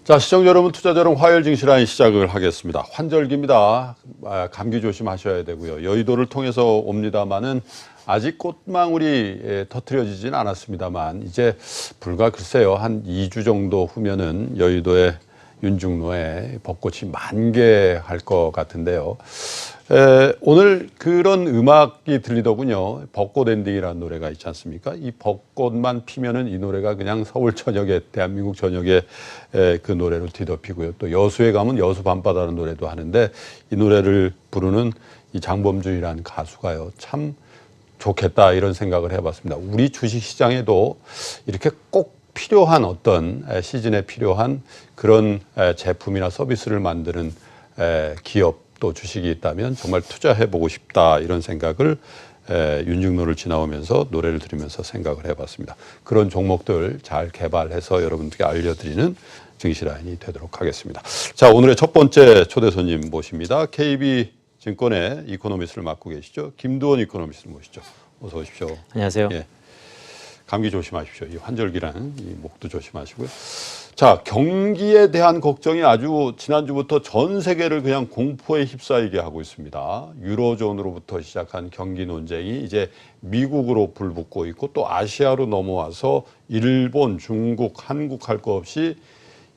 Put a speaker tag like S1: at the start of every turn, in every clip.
S1: 자, 시청자 여러분, 투자자용 화요일 증시라인 시작을 하겠습니다. 환절기입니다. 감기 조심하셔야 되고요. 여의도를 통해서 옵니다만은 아직 꽃망울이 터트려지진 않았습니다만 이제 불과 글쎄요 한 2주 정도 후면은 여의도의 윤중로에 벚꽃이 만개할 것 같은데요. 오늘 그런 음악이 들리더군요. 벚꽃 엔딩이라는 노래가 있지 않습니까? 이 벚꽃만 피면은 이 노래가 그냥 서울 전역에, 대한민국 전역에 그 노래로 뒤덮이고요. 또 여수에 가면 여수 밤바다라는 노래도 하는데 이 노래를 부르는 이 장범준이라는 가수가요. 참 좋겠다 이런 생각을 해봤습니다. 우리 주식시장에도 이렇게 꼭 필요한 어떤 시즌에 필요한 그런 제품이나 서비스를 만드는 기업 또 주식이 있다면 정말 투자해보고 싶다 이런 생각을 윤중로를 지나오면서 노래를 들으면서 생각을 해봤습니다. 그런 종목들 잘 개발해서 여러분들께 알려드리는 증시라인이 되도록 하겠습니다. 자, 오늘의 첫 번째 초대 손님 모십니다. KB증권의 이코노미스트를 맡고 계시죠. 김두원 이코노미스트를 모시죠. 어서 오십시오.
S2: 안녕하세요.
S1: 예. 감기 조심하십시오. 이 환절기랑 이 목도 조심하시고요. 자, 경기에 대한 걱정이 아주 지난주부터 전 세계를 그냥 공포에 휩싸이게 하고 있습니다. 유로존으로부터 시작한 경기 논쟁이 이제 미국으로 불붙고 있고 또 아시아로 넘어와서 일본, 중국, 한국 할 거 없이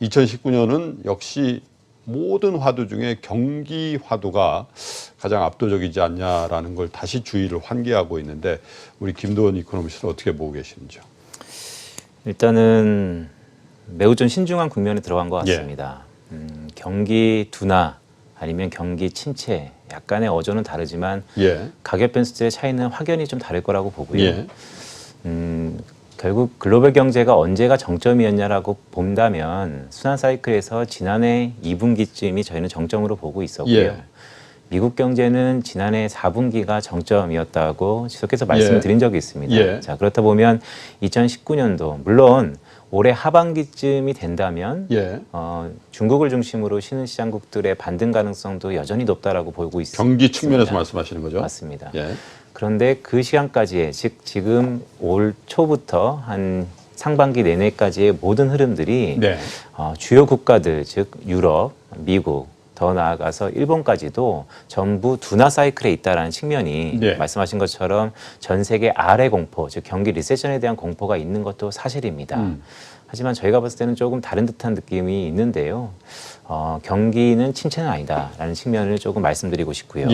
S1: 2019년은 역시 모든 화두 중에 경기 화두가 가장 압도적이지 않냐라는 걸 다시 주의를 환기하고 있는데 우리 김도원 이코노미스트는 어떻게 보고 계시는지요?
S2: 일단은 매우 좀 신중한 국면에 들어간 것 같습니다. 경기 둔화 아니면 경기 침체 약간의 어조는 다르지만 가격 변수의 차이는 확연히 좀 다를 거라고 보고요. 결국 글로벌 경제가 언제가 정점이었냐라고 본다면 순환 사이클에서 지난해 2분기쯤이 저희는 정점으로 보고 있었고요. 미국 경제는 지난해 4분기가 정점이었다고 지속해서 말씀을 드린 적이 있습니다. 자, 그렇다 보면 2019년도 물론 올해 하반기쯤이 된다면 중국을 중심으로 신흥시장국들의 반등 가능성도 여전히 높다라고 보고 있습니다.
S1: 경기 측면에서 말씀하시는 거죠?
S2: 맞습니다. 그런데 그 시간까지의 즉 지금 올 초부터 한 상반기 내내까지의 모든 흐름들이 주요 국가들 즉 유럽, 미국 더 나아가서 일본까지도 전부 둔화 사이클에 있다라는 측면이 말씀하신 것처럼 전 세계 아래 공포 즉 경기 리세션에 대한 공포가 있는 것도 사실입니다. 하지만 저희가 봤을 때는 조금 다른 듯한 느낌이 있는데요. 경기는 침체는 아니다라는 측면을 조금 말씀드리고 싶고요.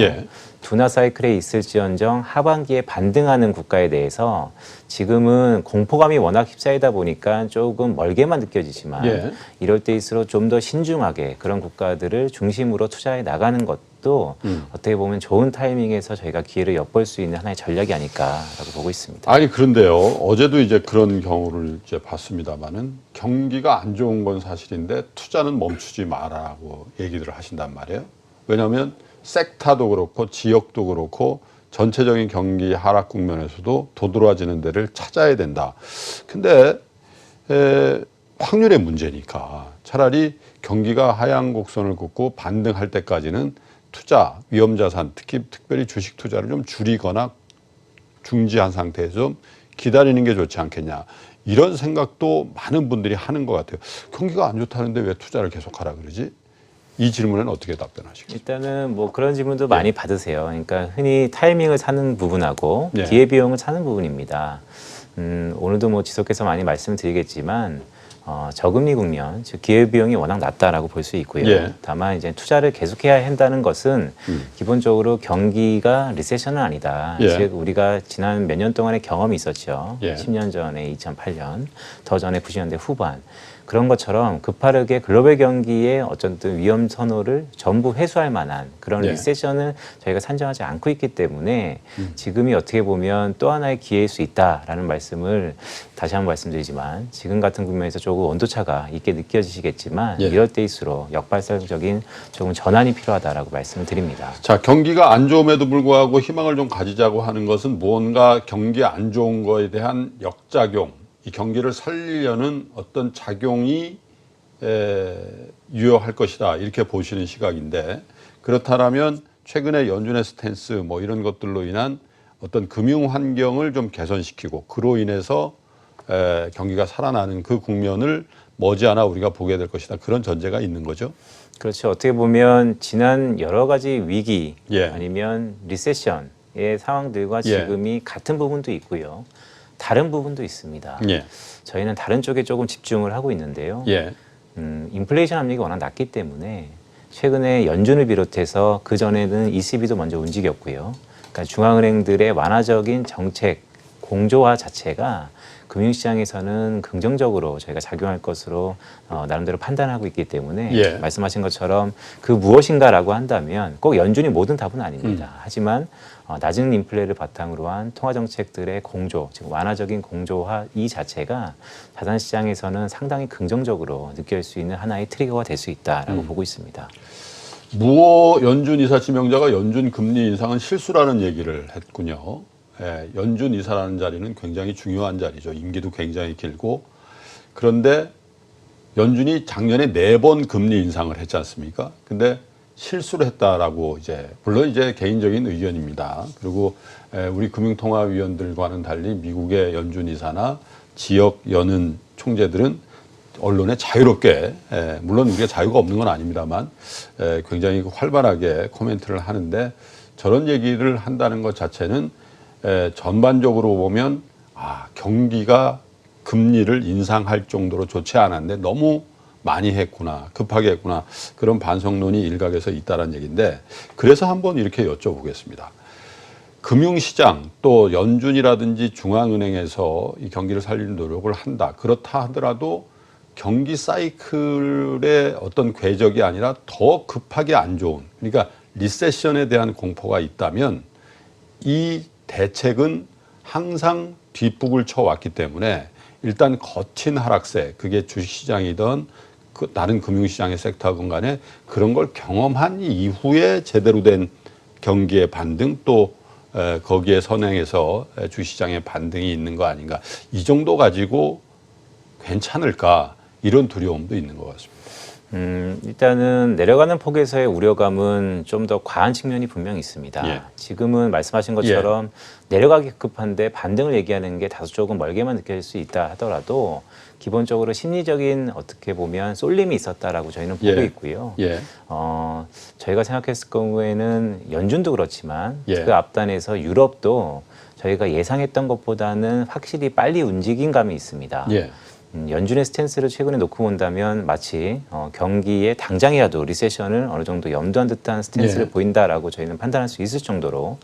S2: 둔화 사이클에 있을지언정 하반기에 반등하는 국가에 대해서 지금은 공포감이 워낙 휩싸이다 보니까 조금 멀게만 느껴지지만 이럴 때일수록 좀 더 신중하게 그런 국가들을 중심으로 투자해 나가는 것도 어떻게 보면 좋은 타이밍에서 저희가 기회를 엿볼 수 있는 하나의 전략이 아닐까라고 보고 있습니다.
S1: 아니 그런데요. 어제도 이제 그런 경우를 이제 봤습니다만은 경기가 안 좋은 건 사실인데 투자는 멈추지 마라고 얘기들을 하신단 말이에요. 왜냐하면 섹터도 그렇고 지역도 그렇고 전체적인 경기 하락 국면에서도 도드라지는 데를 찾아야 된다. 근데 확률의 문제니까 차라리 경기가 하향 곡선을 긋고 반등할 때까지는 투자, 위험자산, 특별히 주식 투자를 좀 줄이거나 중지한 상태에서 좀 기다리는 게 좋지 않겠냐. 이런 생각도 많은 분들이 하는 것 같아요. 경기가 안 좋다는데 왜 투자를 계속하라 그러지? 이 질문에는 어떻게 답변하시겠어요?
S2: 일단은 뭐 그런 질문도 많이 받으세요. 그러니까 흔히 타이밍을 사는 부분하고 기회비용을 사는 부분입니다. 오늘도 뭐 지속해서 많이 말씀을 드리겠지만 저금리 국면, 즉 기회비용이 워낙 낮다라고 볼 수 있고요. 다만 이제 투자를 계속해야 한다는 것은 기본적으로 경기가 리세션은 아니다. 즉 우리가 지난 몇 년 동안의 경험이 있었죠. 10년 전에 2008년, 더 전에 90년대 후반. 그런 것처럼 급하게 글로벌 경기의 어쨌든 위험 선호를 전부 회수할 만한 그런 리세션을 저희가 산정하지 않고 있기 때문에 지금이 어떻게 보면 또 하나의 기회일 수 있다라는 말씀을 다시 한번 말씀드리지만 지금 같은 국면에서 조금 온도차가 있게 느껴지시겠지만 이럴 때일수록 역발상적인 조금 전환이 필요하다라고 말씀을 드립니다.
S1: 자, 경기가 안 좋음에도 불구하고 희망을 좀 가지자고 하는 것은 뭔가 경기 안 좋은 거에 대한 역작용, 이 경기를 살리려는 어떤 작용이 유효할 것이다 이렇게 보시는 시각인데 그렇다면 최근에 연준의 스탠스 뭐 이런 것들로 인한 어떤 금융 환경을 좀 개선시키고 그로 인해서 경기가 살아나는 그 국면을 머지않아 우리가 보게 될 것이다. 그런 전제가 있는 거죠.
S2: 그렇죠. 어떻게 보면 지난 여러 가지 위기
S1: 예.
S2: 아니면 리세션의 상황들과
S1: 예.
S2: 지금이 같은 부분도 있고요. 다른 부분도 있습니다.
S1: 예.
S2: 저희는 다른 쪽에 조금 집중을 하고 있는데요.
S1: 예.
S2: 인플레이션 압력이 워낙 낮기 때문에 최근에 연준을 비롯해서 그전에는 ECB도 먼저 움직였고요. 그러니까 중앙은행들의 완화적인 정책 공조화 자체가 금융시장에서는 긍정적으로 저희가 작용할 것으로 나름대로 판단하고 있기 때문에
S1: 예.
S2: 말씀하신 것처럼 그 무엇인가라고 한다면 꼭 연준이 모든 답은 아닙니다. 하지만 낮은 인플레를 바탕으로 한 통화정책들의 공조, 즉 완화적인 공조화 이 자체가 자산시장에서는 상당히 긍정적으로 느낄 수 있는 하나의 트리거가 될 수 있다라고 보고 있습니다.
S1: 무어 연준 이사 지명자가 연준 금리 인상은 실수라는 얘기를 했군요. 예, 연준 이사라는 자리는 굉장히 중요한 자리죠. 임기도 굉장히 길고. 그런데 연준이 작년에 4번 금리 인상을 했지 않습니까? 근데 실수를 했다라고 물론 개인적인 의견입니다. 그리고 우리 금융통화위원들과는 달리 미국의 연준 이사나 지역 연은 총재들은 언론에 자유롭게, 물론 우리가 자유가 없는 건 아닙니다만 굉장히 활발하게 코멘트를 하는데 저런 얘기를 한다는 것 자체는 전반적으로 보면 경기가 금리를 인상할 정도로 좋지 않았는데 너무 많이 했구나, 급하게 했구나, 그런 반성론이 일각에서 있다는 얘기인데, 그래서 한번 이렇게 여쭤보겠습니다. 금융시장 또 연준이라든지 중앙은행에서 이 경기를 살리는 노력을 한다. 그렇다 하더라도 경기 사이클의 어떤 궤적이 아니라 더 급하게 안 좋은, 그러니까 리세션에 대한 공포가 있다면 이 대책은 항상 뒷북을 쳐왔기 때문에 일단 거친 하락세, 그게 주식시장이든 다른 금융시장의 섹터건 간에 그런 걸 경험한 이후에 제대로 된 경기의 반등 또 거기에 선행해서 주식시장의 반등이 있는 거 아닌가. 이 정도 가지고 괜찮을까, 이런 두려움도 있는 것 같습니다.
S2: 일단은 내려가는 폭에서의 우려감은 좀 더 과한 측면이 분명히 있습니다.
S1: 예.
S2: 지금은 말씀하신 것처럼 내려가기 급한데 반등을 얘기하는 게 다소 조금 멀게만 느껴질 수 있다 하더라도 기본적으로 심리적인 어떻게 보면 쏠림이 있었다라고 저희는 보고 있고요. 저희가 생각했을 경우에는 연준도 그렇지만 그 앞단에서 유럽도 저희가 예상했던 것보다는 확실히 빨리 움직인 감이 있습니다. 연준의 스탠스를 최근에 놓고 본다면 마치 경기에 당장이라도 리세션을 어느 정도 염두한 듯한 스탠스를 보인다라고 저희는 판단할 수 있을 정도로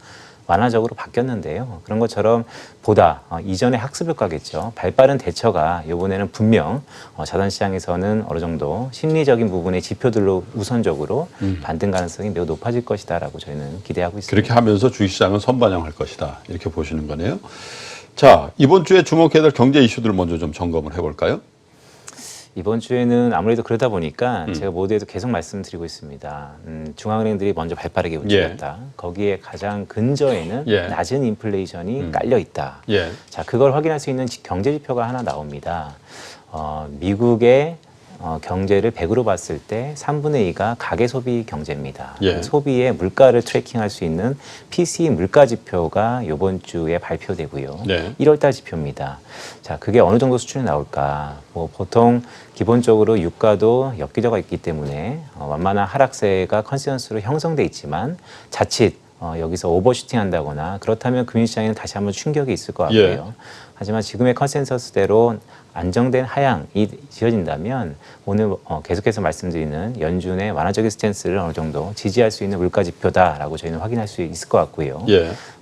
S2: 완화적으로 바뀌었는데요. 그런 것처럼 보다 이전의 학습 효과겠죠. 발빠른 대처가 이번에는 분명 자산시장에서는 어느 정도 심리적인 부분의 지표들로 우선적으로 반등 가능성이 매우 높아질 것이다라고 저희는 기대하고 있습니다.
S1: 그렇게 하면서 주식시장은 선반영할 것이다, 이렇게 보시는 거네요. 자, 이번 주에 주목해야 될 경제 이슈들 먼저 좀 점검을 해볼까요?
S2: 이번 주에는 아무래도 그러다 보니까 제가 모두에도 계속 말씀드리고 있습니다. 중앙은행들이 먼저 발빠르게 움직였다. 거기에 가장 근저에는 낮은 인플레이션이 깔려 있다. 자, 그걸 확인할 수 있는 경제 지표가 하나 나옵니다. 미국의 경제를 100으로 봤을 때 3분의 2가 가계 소비 경제입니다. 소비의 물가를 트래킹할 수 있는 PCE 물가 지표가 이번 주에 발표되고요. 1월 달 지표입니다. 자, 그게 어느 정도 수준이 나올까? 보통 기본적으로 유가도 엽기저가 있기 때문에 완만한 하락세가 컨센서스로 형성돼 있지만 자칫 여기서 오버슈팅 한다거나 그렇다면 금융시장에는 다시 한번 충격이 있을 것 같고요. 하지만 지금의 컨센서스대로 안정된 하향이 지어진다면 오늘 계속해서 말씀드리는 연준의 완화적인 스탠스를 어느 정도 지지할 수 있는 물가 지표다라고 저희는 확인할 수 있을 것 같고요.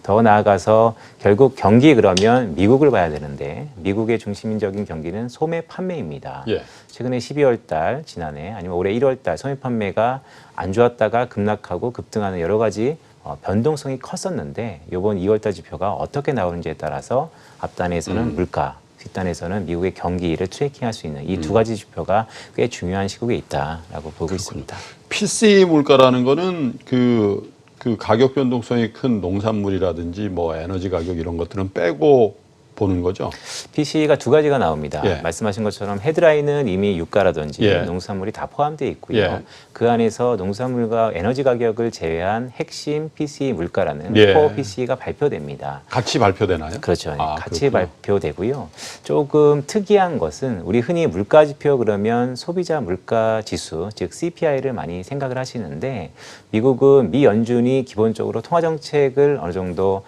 S2: 더 나아가서 결국 경기 그러면 미국을 봐야 되는데 미국의 중심적인 경기는 소매 판매입니다. 최근에 12월 달 지난해 아니면 올해 1월 달 소매 판매가 안 좋았다가 급락하고 급등하는 여러 가지 변동성이 컸었는데 이번 2월 달 지표가 어떻게 나오는지에 따라서 앞단에서는 물가, 뒷단에서는 미국의 경기를 트래킹할 수 있는 이 두 가지 지표가 꽤 중요한 시국에 있다라고 보고 있습니다.
S1: PCE 물가라는 거는 그 가격 변동성이 큰 농산물이라든지 뭐 에너지 가격 이런 것들은 빼고 보는 거죠?
S2: PC가 두 가지가 나옵니다.
S1: 예.
S2: 말씀하신 것처럼 헤드라인은 이미 유가라든지
S1: 예.
S2: 농수산물이 다 포함되어 있고요.
S1: 예.
S2: 그 안에서 농수산물과 에너지 가격을 제외한 핵심 PC 물가라는
S1: 예.
S2: 코어 PC가 발표됩니다.
S1: 같이 발표되나요?
S2: 그렇죠. 같이
S1: 그렇군요.
S2: 발표되고요. 조금 특이한 것은 우리 흔히 물가지표 그러면 소비자 물가 지수, 즉 CPI를 많이 생각을 하시는데 미국은 미 연준이 기본적으로 통화 정책을 어느 정도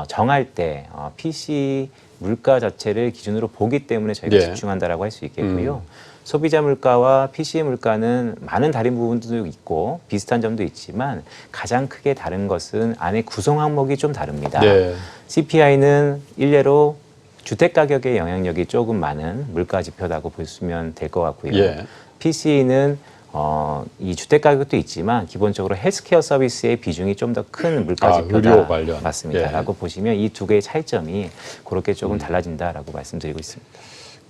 S2: 정할 때 PC 물가 자체를 기준으로 보기 때문에 저희가
S1: 예.
S2: 집중한다라고 할 수 있겠고요. 소비자 물가와 PC 물가는 많은 다른 부분도 있고 비슷한 점도 있지만 가장 크게 다른 것은 안에 구성 항목이 좀 다릅니다.
S1: 네.
S2: CPI는 일례로 주택 가격의 영향력이 조금 많은 물가 지표라고 보시면 될 것 같고요.
S1: 예.
S2: PC는 이 주택 가격도 있지만 기본적으로 헬스케어 서비스의 비중이 좀 더 큰 물가 지표다.
S1: 의료 관련.
S2: 맞습니다.라고
S1: 예.
S2: 보시면 이 두 개의 차이점이 그렇게 조금 달라진다라고 말씀드리고 있습니다.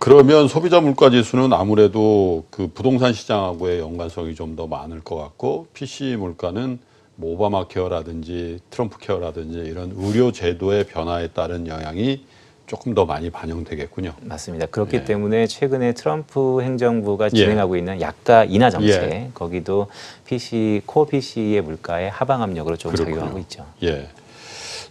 S1: 그러면 소비자 물가 지수는 아무래도 그 부동산 시장하고의 연관성이 좀 더 많을 것 같고 PC 물가는 뭐 오바마 케어라든지 트럼프 케어라든지 이런 의료 제도의 변화에 따른 영향이 조금 더 많이 반영되겠군요.
S2: 맞습니다. 그렇기
S1: 예.
S2: 때문에 최근에 트럼프 행정부가 진행하고 있는 약가 인하 정책, 거기도 코어 PC의 물가에 하방 압력으로 좀 작용하고 있죠.
S1: 예.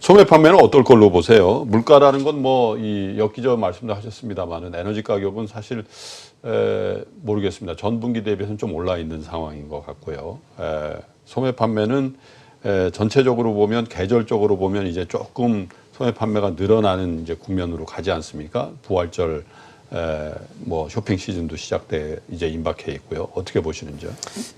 S1: 소매 판매는 어떨 걸로 보세요? 물가라는 건 뭐 이 엽기적 말씀도 하셨습니다만은 에너지 가격은 사실 모르겠습니다. 전 분기 대비해서는 좀 올라 있는 상황인 것 같고요. 소매 판매는 전체적으로 보면 계절적으로 보면 이제 조금 소매 판매가 늘어나는 이제 국면으로 가지 않습니까? 부활절 뭐 쇼핑 시즌도 시작돼 이제 임박해 있고요. 어떻게 보시는지요?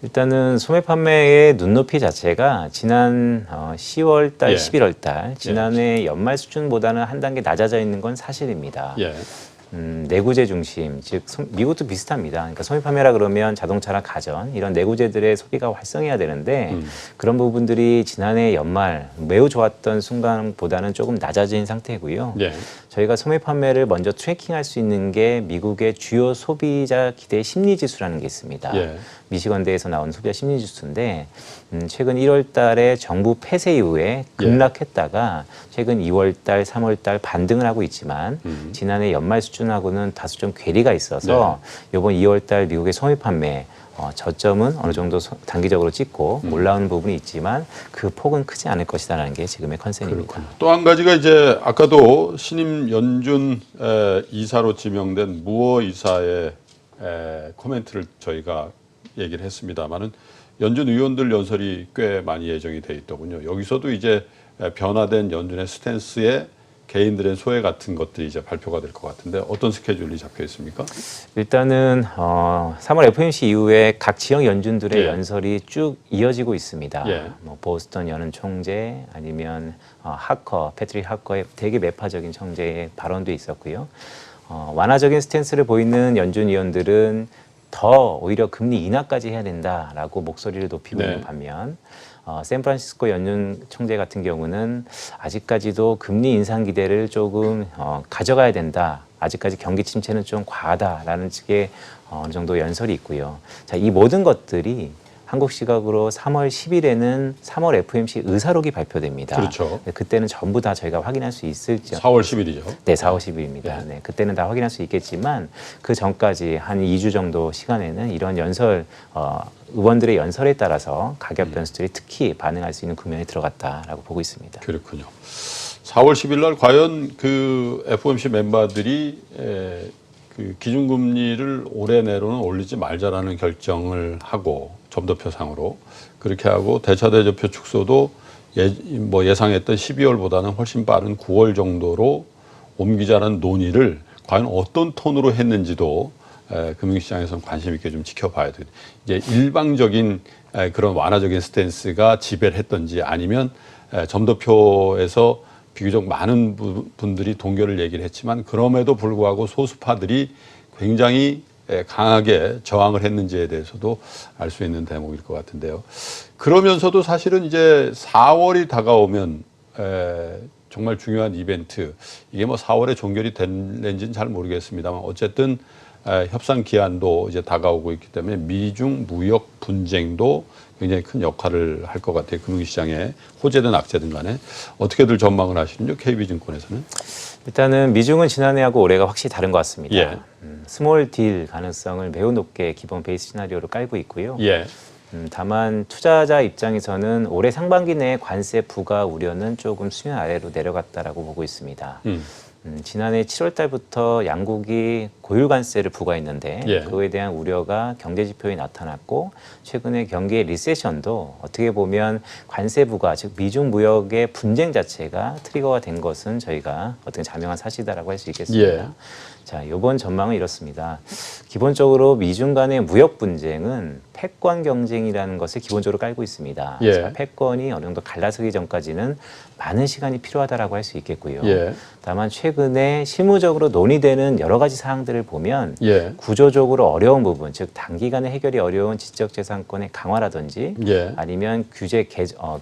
S2: 일단은 소매 판매의 눈높이 자체가 지난 10월 달,
S1: 예.
S2: 11월 달 지난해 연말 수준보다는 한 단계 낮아져 있는 건 사실입니다.
S1: 예.
S2: 내구재 중심, 즉 미국도 비슷합니다. 그러니까 소비 판매라 그러면 자동차나 가전 이런 내구재들의 소비가 활성해야 되는데 그런 부분들이 지난해 연말 매우 좋았던 순간보다는 조금 낮아진 상태고요.
S1: 예.
S2: 저희가 소매 판매를 먼저 트래킹할 수 있는 게 미국의 주요 소비자 기대 심리 지수라는 게 있습니다.
S1: 예.
S2: 미시건대에서 나온 소비자 심리 지수인데 최근 1월 달에 정부 폐쇄 이후에 급락했다가 최근 2월 달, 3월 달 반등을 하고 있지만 지난해 연말 수준하고는 다소 좀 괴리가 있어서 이번 2월 달 미국의 소매 판매 저점은 어느 정도 단기적으로 찍고 올라오는 부분이 있지만 그 폭은 크지 않을 것이다라는 게 지금의 컨센입니다.
S1: 또 한 가지가 이제 아까도 신임 연준 이사로 지명된 무어 이사의 코멘트를 저희가 얘기를 했습니다만은 연준 의원들 연설이 꽤 많이 예정이 돼 있더군요. 여기서도 이제 변화된 연준의 스탠스에 개인들의 소회 같은 것들이 이제 발표가 될 것 같은데 어떤 스케줄이 잡혀 있습니까?
S2: 일단은 3월 FOMC 이후에 각 지역 연준들의
S1: 예.
S2: 연설이 쭉 이어지고 있습니다.
S1: 예.
S2: 뭐 보스턴 연은 총재 아니면 패트릭 하커의 되게 매파적인 총재의 발언도 있었고요. 완화적인 스탠스를 보이는 연준 위원들은 더 오히려 금리 인하까지 해야 된다라고 목소리를 높이고 있는 반면 샌프란시스코 연준 총재 같은 경우는 아직까지도 금리 인상 기대를 조금 가져가야 된다. 아직까지 경기 침체는 좀 과하다라는 측의 어느 정도 연설이 있고요. 자, 이 모든 것들이 한국 시각으로 3월 10일에는 3월 FOMC 의사록이 발표됩니다.
S1: 그렇죠.
S2: 네, 그때는 전부 다 저희가 확인할 수 있을지.
S1: 4월 10일이죠.
S2: 네, 4월 10일입니다. 네, 그때는 다 확인할 수 있겠지만 그 전까지 한 2주 정도 시간에는 이런 연설, 의원들의 연설에 따라서 가격 변수들이 특히 반응할 수 있는 국면에 들어갔다라고 보고 있습니다.
S1: 그렇군요. 4월 10일 날 과연 그 FOMC 멤버들이 그 기준금리를 올해 내로는 올리지 말자라는 결정을 하고 점도표상으로 그렇게 하고 대차대조표 축소도 예상했던 12월보다는 훨씬 빠른 9월 정도로 옮기자는 논의를 과연 어떤 톤으로 했는지도 금융시장에서는 관심 있게 좀 지켜봐야 돼요. 이제 일방적인 그런 완화적인 스탠스가 지배를 했던지 아니면 점도표에서 비교적 많은 분들이 동결을 얘기를 했지만 그럼에도 불구하고 소수파들이 굉장히 강하게 저항을 했는지에 대해서도 알 수 있는 대목일 것 같은데요. 그러면서도 사실은 이제 4월이 다가오면 정말 중요한 이벤트, 이게 뭐 4월에 종결이 됐는지는 잘 모르겠습니다만 어쨌든 협상 기한도 이제 다가오고 있기 때문에 미중 무역 분쟁도 굉장히 큰 역할을 할 것 같아요. 금융시장에 호재든 악재든 간에 어떻게들 전망을 하시는지요? KB증권에서는?
S2: 일단은 미중은 지난해하고 올해가 확실히 다른 것 같습니다.
S1: 예.
S2: 스몰 딜 가능성을 매우 높게 기본 베이스 시나리오로 깔고 있고요.
S1: 예.
S2: 다만 투자자 입장에서는 올해 상반기 내에 관세 부과 우려는 조금 수면 아래로 내려갔다라고 보고 있습니다. 지난해 7월 달부터 양국이 고율 관세를 부과했는데
S1: 예.
S2: 그거에 대한 우려가 경제 지표에 나타났고 최근에 경기의 리세션도 어떻게 보면 관세 부과 즉 미중 무역의 분쟁 자체가 트리거가 된 것은 저희가 어떤 자명한 사실이다라고 할 수 있겠습니다.
S1: 예.
S2: 자, 이번 전망은 이렇습니다. 기본적으로 미중 간의 무역 분쟁은 패권 경쟁이라는 것을 기본적으로 깔고 있습니다.
S1: 예.
S2: 자, 패권이 어느 정도 갈라서기 전까지는 많은 시간이 필요하다라고 할 수 있겠고요.
S1: 예.
S2: 다만 최근에 실무적으로 논의되는 여러 가지 사항들을 보면
S1: 예.
S2: 구조적으로 어려운 부분, 즉 단기간에 해결이 어려운 지적재산권의 강화라든지
S1: 예.
S2: 아니면 규제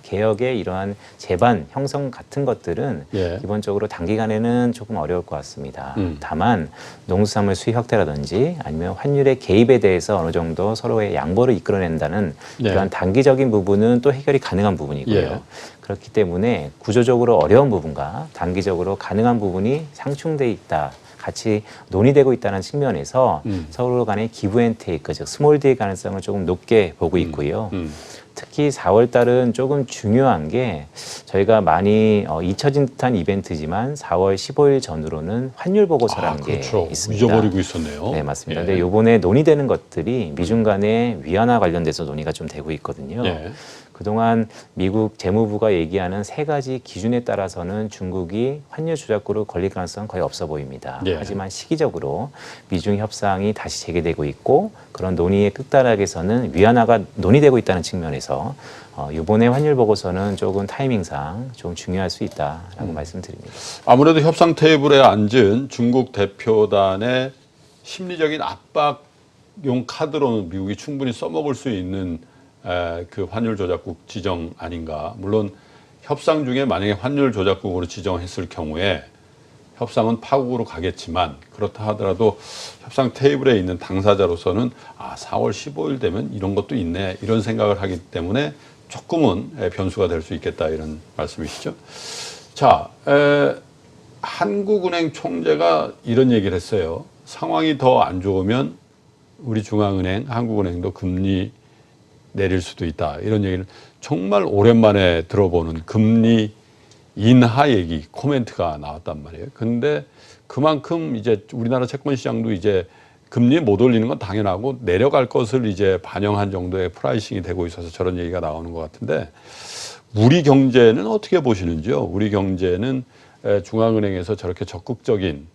S2: 개혁의 이러한 제반 형성 같은 것들은
S1: 예.
S2: 기본적으로 단기간에는 조금 어려울 것 같습니다. 다만 농수산물 수입 확대라든지 아니면 환율의 개입에 대해서 어느 정도 서로의 양보를 이끌어낸다는
S1: 예.
S2: 이러한 단기적인 부분은 또 해결이 가능한 부분이고요.
S1: 예.
S2: 그렇기 때문에 구조적으로 어려운 부분과 단기적으로 가능한 부분이 상충돼 있다. 같이 논의되고 있다는 측면에서 서로 간의 기브 앤 테이크, 즉 스몰 딜 가능성을 조금 높게 보고 있고요. 특히 4월 달은 조금 중요한 게 저희가 많이 잊혀진 듯한 이벤트지만 4월 15일 전후로는 환율 보고서라는
S1: 그렇죠.
S2: 게 있습니다.
S1: 잊어버리고 있었네요.
S2: 네, 맞습니다.
S1: 예.
S2: 근데 이번에 논의되는 것들이 미중 간의 위안화 관련돼서 논의가 좀 되고 있거든요.
S1: 예.
S2: 그동안 미국 재무부가 얘기하는 세 가지 기준에 따라서는 중국이 환율 조작구로 걸릴 가능성은 거의 없어 보입니다.
S1: 예.
S2: 하지만 시기적으로 미중 협상이 다시 재개되고 있고 그런 논의의 끝자락에서는 위안화가 논의되고 있다는 측면에서 이번에 환율 보고서는 조금 타이밍상 좀 중요할 수 있다라고 말씀드립니다.
S1: 아무래도 협상 테이블에 앉은 중국 대표단의 심리적인 압박용 카드로는 미국이 충분히 써먹을 수 있는 그 환율 조작국 지정 아닌가. 물론 협상 중에 만약에 환율 조작국으로 지정했을 경우에 협상은 파국으로 가겠지만 그렇다 하더라도 협상 테이블에 있는 당사자로서는 4월 15일 되면 이런 것도 있네 이런 생각을 하기 때문에 조금은 변수가 될 수 있겠다 이런 말씀이시죠. 자, 한국은행 총재가 이런 얘기를 했어요. 상황이 더 안 좋으면 우리 중앙은행, 한국은행도 금리 내릴 수도 있다. 이런 얘기를 정말 오랜만에 들어보는 금리 인하 얘기, 코멘트가 나왔단 말이에요. 근데 그만큼 이제 우리나라 채권 시장도 이제 금리 못 올리는 건 당연하고 내려갈 것을 이제 반영한 정도의 프라이싱이 되고 있어서 저런 얘기가 나오는 것 같은데 우리 경제는 어떻게 보시는지요? 우리 경제는 중앙은행에서 저렇게 적극적인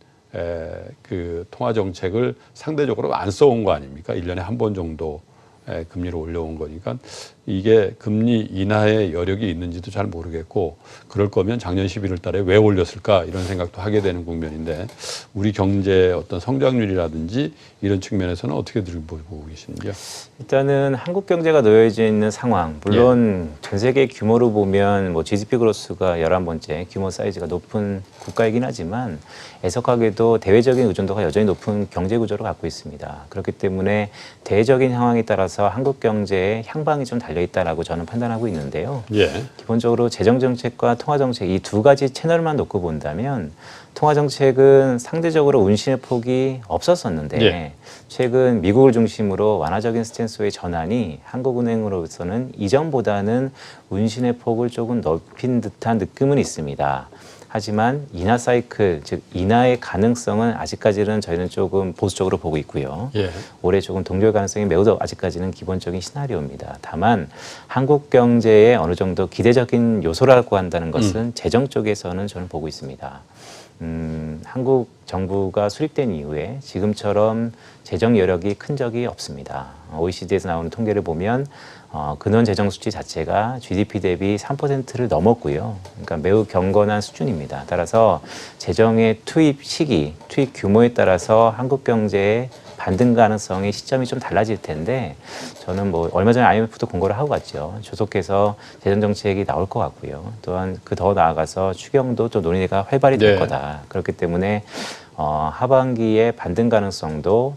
S1: 그 통화 정책을 상대적으로 안 써온 거 아닙니까? 1년에 한 번 정도 금리를 올려온 거니까 이게 금리 인하의 여력이 있는지도 잘 모르겠고 그럴 거면 작년 11월 달에 왜 올렸을까 이런 생각도 하게 되는 국면인데 우리 경제의 어떤 성장률이라든지 이런 측면에서는 어떻게들 보고 계시는지요?
S2: 일단은 한국 경제가 놓여져 있는 상황, 물론 전 세계 규모로 보면 뭐 GDP 그로스가 11번째 규모 사이즈가 높은 국가이긴 하지만 애석하게도 대외적인 의존도가 여전히 높은 경제 구조를 갖고 있습니다. 그렇기 때문에 대외적인 상황에 따라서 한국 경제의 향방이 좀 달려 있다라고 저는 판단하고 있는데요.
S1: 예.
S2: 기본적으로 재정 정책과 통화 정책 이 두 가지 채널만 놓고 본다면 통화 정책은 상대적으로 운신의 폭이 없었었는데
S1: 예.
S2: 최근 미국을 중심으로 완화적인 스탠스의 전환이 한국은행으로서는 이전보다는 운신의 폭을 조금 넓힌 듯한 느낌은 있습니다. 하지만 인하 사이클, 즉 인하의 가능성은 아직까지는 저희는 조금 보수적으로 보고 있고요.
S1: 예.
S2: 올해 조금 동결 가능성이 매우 아직까지는 기본적인 시나리오입니다. 다만 한국 경제에 어느 정도 기대적인 요소라고 한다는 것은 재정 쪽에서는 저는 보고 있습니다. 한국 정부가 수립된 이후에 지금처럼 재정 여력이 큰 적이 없습니다. OECD에서 나오는 통계를 보면 근원 재정 수치 자체가 GDP 대비 3%를 넘었고요. 그러니까 매우 경건한 수준입니다. 따라서 재정의 투입 시기, 투입 규모에 따라서 한국 경제의 반등 가능성의 시점이 좀 달라질 텐데 저는 뭐 얼마 전에 IMF도 공고를 하고 갔죠. 조속해서 재정 정책이 나올 것 같고요. 또한 그 더 나아가서 추경도 또 논의가 활발히 될 거다. 그렇기 때문에 하반기에 반등 가능성도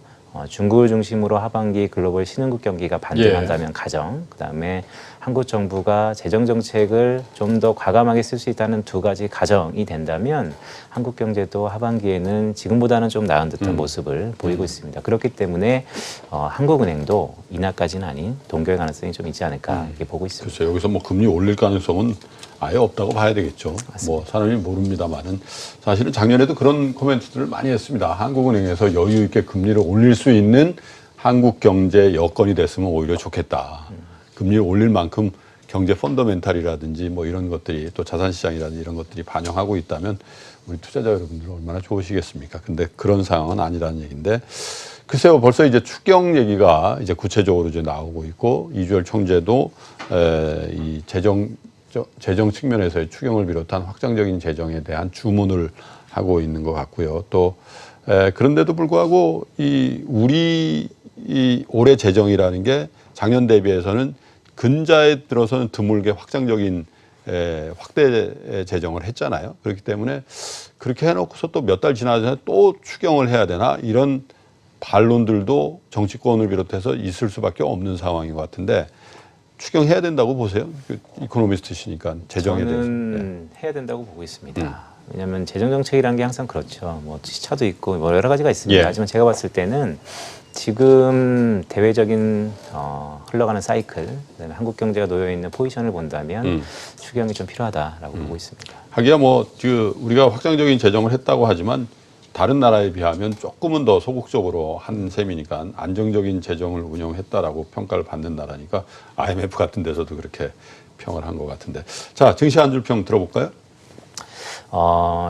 S2: 중국을 중심으로 하반기 글로벌 신흥국 경기가 반등한다면 가정, 그다음에 한국 정부가 재정 정책을 좀 더 과감하게 쓸 수 있다는 두 가지 가정이 된다면 한국 경제도 하반기에는 지금보다는 좀 나은 듯한 모습을 보이고 있습니다. 그렇기 때문에 한국은행도 인하까지는 아닌 동결 가능성이 좀 있지 않을까 이렇게 보고 있습니다.
S1: 글쎄요, 여기서 뭐 금리 올릴 가능성은 아예 없다고 봐야 되겠죠.
S2: 맞습니다.
S1: 뭐 사람이 모릅니다만은 사실은 작년에도 그런 코멘트들을 많이 했습니다. 한국은행에서 여유 있게 금리를 올릴 수 있는 한국 경제 여건이 됐으면 오히려 좋겠다. 금리를 올릴 만큼 경제 펀더멘탈이라든지 뭐 이런 것들이 또 자산시장이라든지 이런 것들이 반영하고 있다면 우리 투자자 여러분들 얼마나 좋으시겠습니까? 근데 그런 상황은 아니라는 얘기인데 글쎄요, 벌써 이제 추경 얘기가 이제 구체적으로 이제 나오고 있고 이주열 총재도 이 재정 측면에서의 추경을 비롯한 확장적인 재정에 대한 주문을 하고 있는 것 같고요. 또 그런데도 불구하고 우리 올해 재정이라는 게 작년 대비해서는 근자에 들어서는 드물게 확장적인 확대 재정을 했잖아요. 그렇기 때문에 그렇게 해놓고서 또 몇 달 지나서 또 추경을 해야 되나 이런 반론들도 정치권을 비롯해서 있을 수밖에 없는 상황인 것 같은데 추경해야 된다고 보세요? 이코노미스트시니까 재정에 대해서.
S2: 저는 해야 된다고 보고 있습니다. 왜냐하면 재정 정책이라는 게 항상 그렇죠. 뭐 시차도 있고 뭐 여러 가지가 있습니다.
S1: 예.
S2: 하지만 제가 봤을 때는 지금 대외적인 흘러가는 사이클, 그다음에 한국 경제가 놓여 있는 포지션을 본다면 추경이 좀 필요하다라고 보고 있습니다.
S1: 하기야 뭐 우리가 확장적인 재정을 했다고 하지만 다른 나라에 비하면 조금은 더 소극적으로 한 셈이니까 안정적인 재정을 운영했다라고 평가를 받는 나라니까 IMF 같은 데서도 그렇게 평을 한 것 같은데. 자, 증시 한 줄 평 들어볼까요?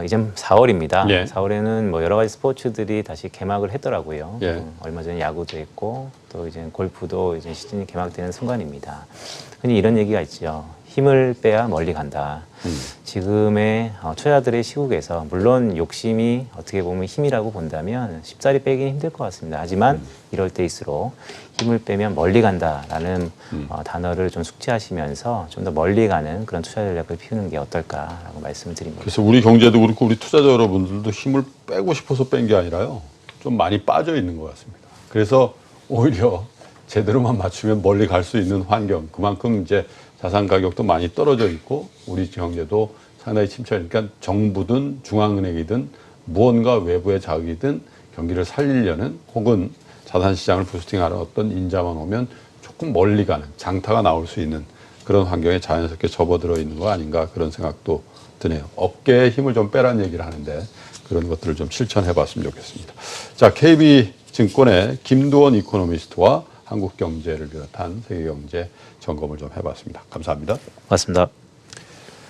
S2: 이제 4월입니다.
S1: 예.
S2: 4월에는 뭐 여러 가지 스포츠들이 다시 개막을 했더라고요.
S1: 예.
S2: 얼마 전에 야구도 했고 또 이제 골프도 이제 시즌이 개막되는 순간입니다. 흔히 이런 얘기가 있죠. 힘을 빼야 멀리 간다. 지금의 투자들의 시국에서 물론 욕심이 어떻게 보면 힘이라고 본다면 쉽사리 빼기는 힘들 것 같습니다. 하지만 이럴 때일수록 힘을 빼면 멀리 간다라는 단어를 좀 숙지하시면서 좀 더 멀리 가는 그런 투자 전략을 피우는 게 어떨까라고 말씀을 드립니다.
S1: 그래서 우리 경제도 그렇고 우리 투자자 여러분들도 힘을 빼고 싶어서 뺀 게 아니라요. 좀 많이 빠져 있는 것 같습니다. 그래서 오히려 제대로만 맞추면 멀리 갈 수 있는 환경, 그만큼 이제 자산 가격도 많이 떨어져 있고 우리 경제도 상당히 침체니까 정부든 중앙은행이든 무언가 외부의 자극이든 경기를 살리려는 혹은 자산시장을 부스팅하는 어떤 인자만 오면 조금 멀리 가는 장타가 나올 수 있는 그런 환경에 자연스럽게 접어들어 있는 거 아닌가 그런 생각도 드네요. 어깨에 힘을 좀 빼라는 얘기를 하는데 그런 것들을 좀 실천해 봤으면 좋겠습니다. 자, KB증권의 김두원 이코노미스트와 한국 경제를 비롯한 세계 경제 점검을 좀 해봤습니다. 감사합니다.
S2: 고맙습니다.